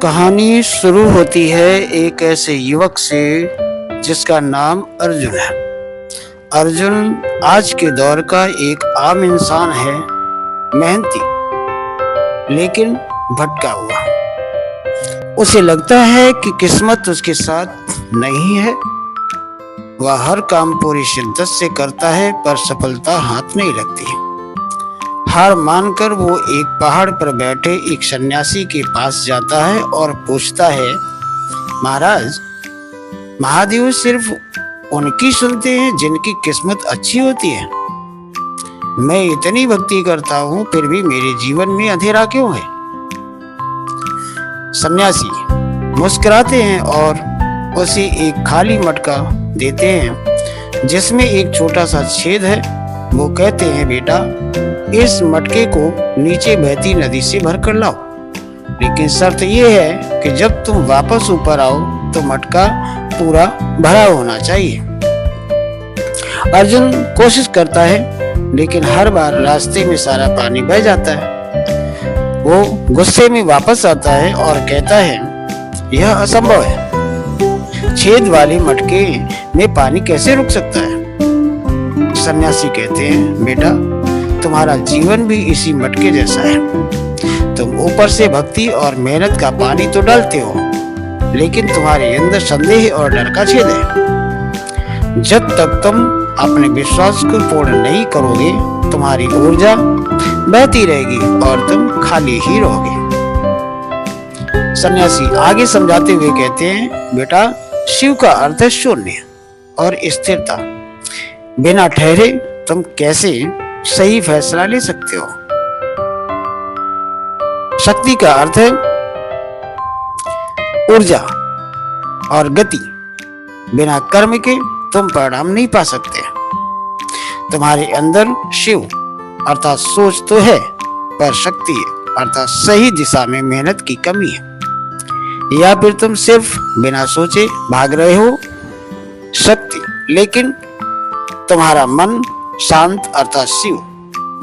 कहानी शुरू होती है एक ऐसे युवक से जिसका नाम अर्जुन है। अर्जुन आज के दौर का एक आम इंसान है, मेहनती लेकिन भटका हुआ। उसे लगता है कि किस्मत उसके साथ नहीं है। वह हर काम पूरी शिद्दत से करता है पर सफलता हाथ नहीं लगती। हार मानकर वो एक पहाड़ पर बैठे एक सन्यासी के पास जाता है और पूछता है, महाराज, महादेव सिर्फ उनकी सुनते हैं जिनकी किस्मत अच्छी होती है। मैं इतनी भक्ति करता हूँ फिर भी मेरे जीवन में अंधेरा क्यों है? सन्यासी मुस्कुराते हैं और उसे एक खाली मटका देते हैं जिसमें एक छोटा सा छेद है। वो कहते हैं, बेटा, इस मटके को नीचे बहती नदी से भर कर लाओ, लेकिन शर्त यह है कि जब तुम वापस ऊपर आओ तो मटका पूरा भरा होना चाहिए। अर्जुन कोशिश करता है लेकिन हर बार रास्ते में सारा पानी बह जाता है। वो गुस्से में वापस आता है और कहता है, यह असंभव है। छेद वाले मटके में पानी कैसे रुक सकता है? सन्यासी कहते हैं, बेटा, तुम्हारा जीवन भी इसी मटके जैसा है। तुम ऊपर से भक्ति और मेहनत का पानी तो डालते हो, लेकिन तुम्हारे अंदर संदेह और डर का छेद है। जब तक तुम अपने विश्वास को पूर्ण नहीं करोगे, तुम्हारी ऊर्जा बहती रहेगी और तुम खाली ही रहोगे। सन्यासी आगे समझाते हुए कहते हैं, बेटा, शिव का अर्थ है शून्य और स्थिरता। बिना ठहरे तुम कैसे सही फैसला ले सकते हो? शक्ति का अर्थ है ऊर्जा और गति। बिना कर्म के तुम परिणाम नहीं पा सकते। तुम्हारे अंदर शिव अर्थात सोच तो है, पर शक्ति अर्थात सही दिशा में मेहनत की कमी है। या फिर तुम सिर्फ बिना सोचे भाग रहे हो शक्ति, लेकिन तुम्हारा मन शांत अर्थात शिव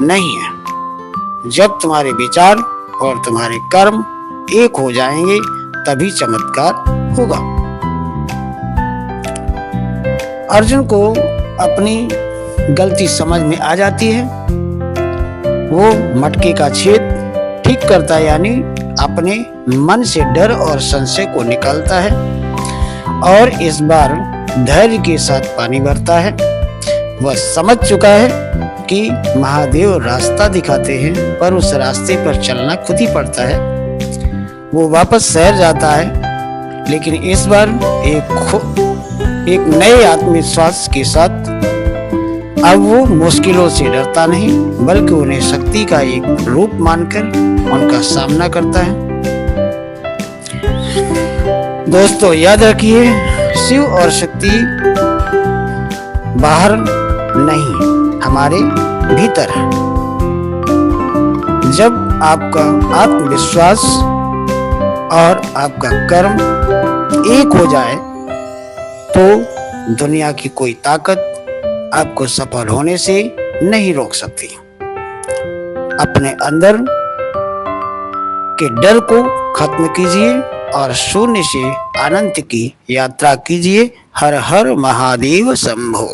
नहीं है। जब तुम्हारे विचार और तुम्हारे कर्म एक हो जाएंगे तभी चमत्कार होगा। अर्जुन को अपनी गलती समझ में आ जाती है। वो मटके का छेद ठीक करता है, यानी अपने मन से डर और संशय को निकालता है और इस बार धैर्य के साथ पानी भरता है। वह समझ चुका है कि महादेव रास्ता दिखाते हैं, पर उस रास्ते पर चलना खुद ही पड़ता है। वो वापस शहर जाता है, लेकिन इस बार एक नए आत्मविश्वास के साथ। अब वो मुश्किलों से डरता नहीं, बल्कि उन्हें शक्ति का एक रूप मानकर उनका सामना करता है। दोस्तों, याद रखिए, शिव और शक्ति बाहर नहीं, हमारे भीतर है। जब आपका आत्मविश्वास और आपका कर्म एक हो जाए तो दुनिया की कोई ताकत आपको सफल होने से नहीं रोक सकती। अपने अंदर के डर को खत्म कीजिए और शून्य से अनंत की यात्रा कीजिए। हर हर महादेव शंभो।